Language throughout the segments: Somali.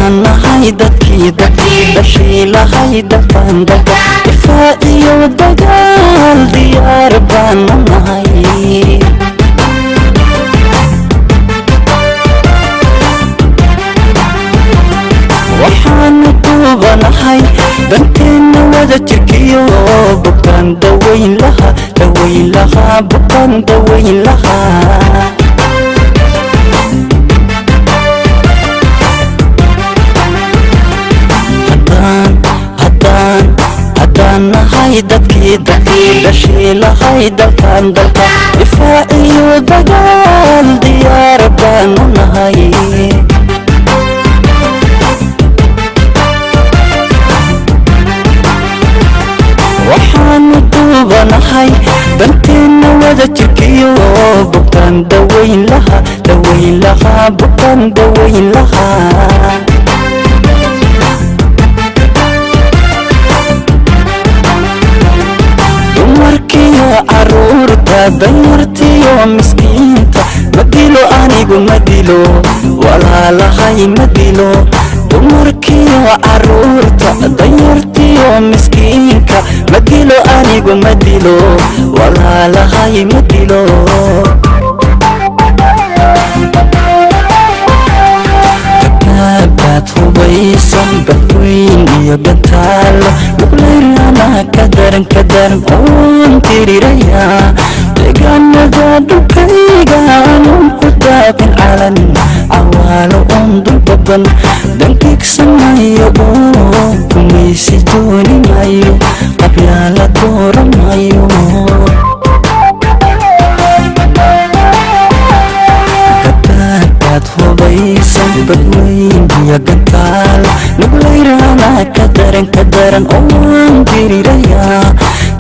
haddaan nahay dadkii dhashii lahay dalkan dalka difaac iyo dagaal diyaar baanu nahay. waxaanu duubanahay danteena wada jirkiyo bukaan dawayn lahaa bukaan dawayn lahaa. haddaan nahay dadkii dhashii lahay dalkan dalka difaac iyo dagaal diyaar baanu nahay. waxaanu duubanahay danteena wada jirkiyo bukaan dawayn lahaa bukaan dawayn lahaa. dumarkiyo caruurta danyartiyo miskiinta madilo anigu madilo walaalahay madilo. dumarkiyo caruurta danyartiyo miskiinka madilo anigu madilo walaalahay madilo. gabdhabaad hubaysan badweyn iyo gantaalo luglayrana ka daran oon tiriraya deegaanada dhulkayga aanun ku daabin calan cawaalo oon dulbaban dankiigsanayo oo kumaysi dooni mayo qabyaala dooran mayo. gabdhabaad hubaysan badweyn iyo gantaalo luglayrana ka daran oon tiriraya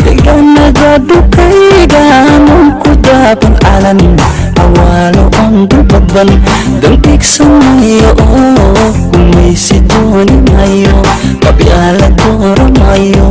deegaanada dhulkayga aanun ku daabin calan cawaalo oon dulbaban dankiigsanayo oo kumaysi dooni mayo qabyaala dooran mayo.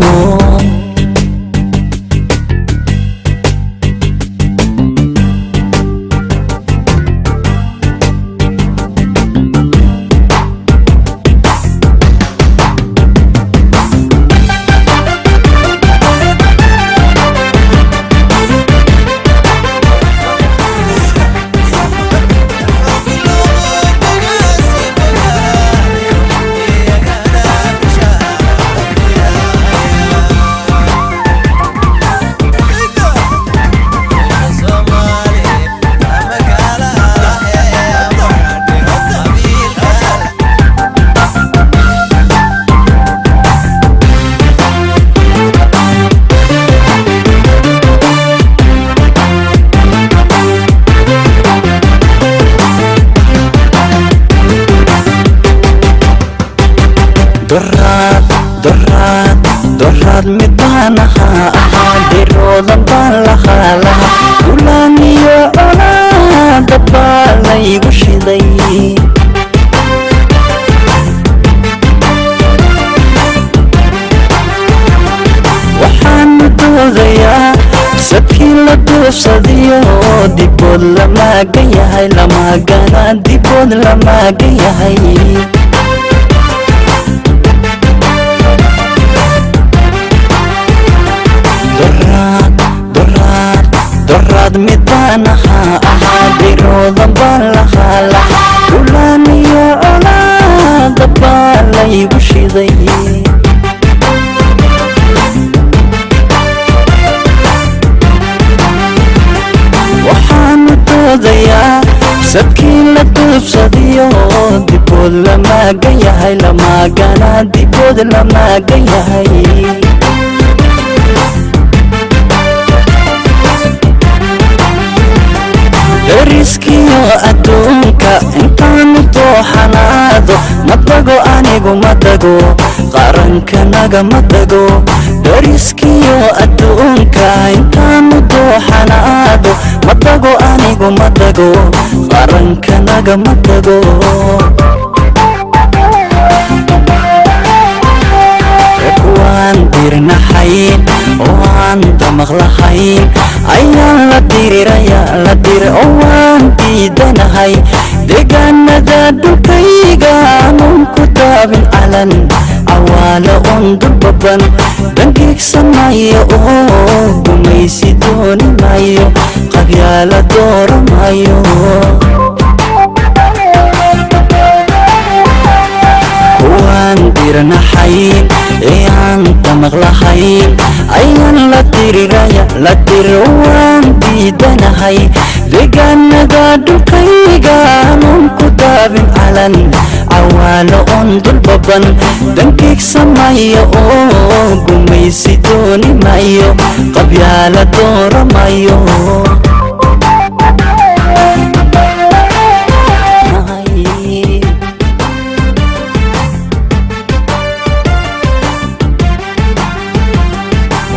doraad mid baan ahaa diroodan baan lahaa ulaan iyo colaada baa laygu shiday. waxaanu doodayaa sadkii la duufsadiyo dibood lamaagan yahay lamaagana dibood lamaagan yahay. doraad mid baan ahaa diroodan baan lahaa ulaan iyo colaada baa laygu shiday. waxaanu doodayaa sadkii la duubsadiyo dibood lamaagan yahay lamaagana dibood lamaagan yahay. dariskiyo adduunka intaanu dooxanaado madago anigu madago qarankanaga madago. dariskiyo adduunka intaanu dooxanaado madago anigu madago qarankanaga madago. waan dirnaxayn oo aan damaq lahayn ayaan la diriraya la dir oo waan diidanahay deegaanada dhulkayga aanun ku oon dulbaban dankiigsanayo oo gumaysi dooni maayo qabyaala dooramayo kuwaan dirnaxayn ee aan damaq lahayn ayaan la diriraya la diro waan diidanahay deegaanada dhulkayga aanun ku daabin calan cawaalo oon dulbaban dankiigsamayo oo gumaysi dooni maayo qabyaala dooramayo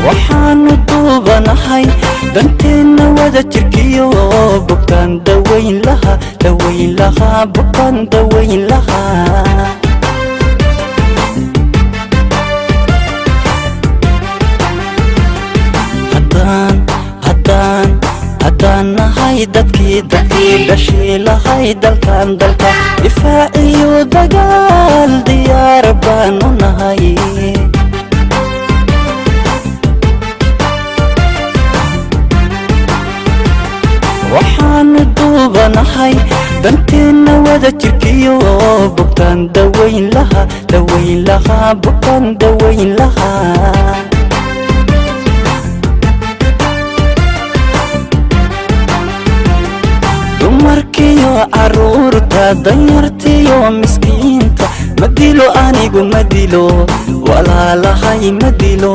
waxaanu duubanahay danteena wada jirkiyo bukaan dawayn lahaa bukaan dawayn lahaa haddaan nahay dadkii dhashii lahay dalka difaaciyo dagaal diyaar baanu nahay waxaanu duubanahay danteena wada jirkiyo bukaan dawayn lahaa bukaan dawayn lahaa dumarkiyo caruurta danyartiyo miskiinta ma dilo anigu ma dilo walaalahay ma dilo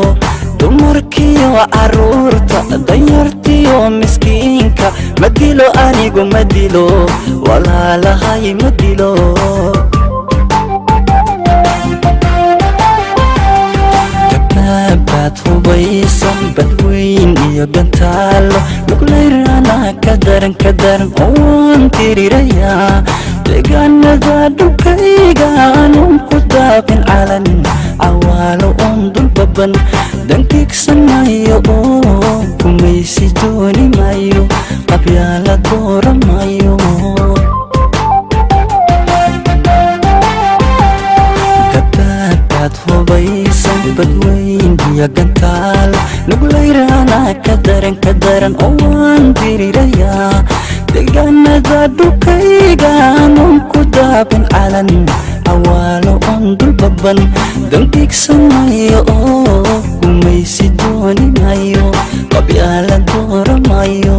dumarkiyo caruurta danyartiyo miskiinka ma dilo anigu ma dilo walaalahay ma dilo dabaabaad hubaysan badweyn iyo gantaalo luglayrana ka daran oo waan tirirayaa deegaanada dhulkayga aanun ku daabin calan cawaalo oon dulbaban dankiigsanayo oo gumaysi dooni maayo qabyaala dooramayo dabaabaad hubaysan badweyn iyo gantaal luglayrana ka daran oo waan dirirayaa deegaanada dhulkayga aanun ku daabin calan cawaalo oon dulbaban dankiigsanayo oo gumaysi dooni maayo qabyaala dooramayo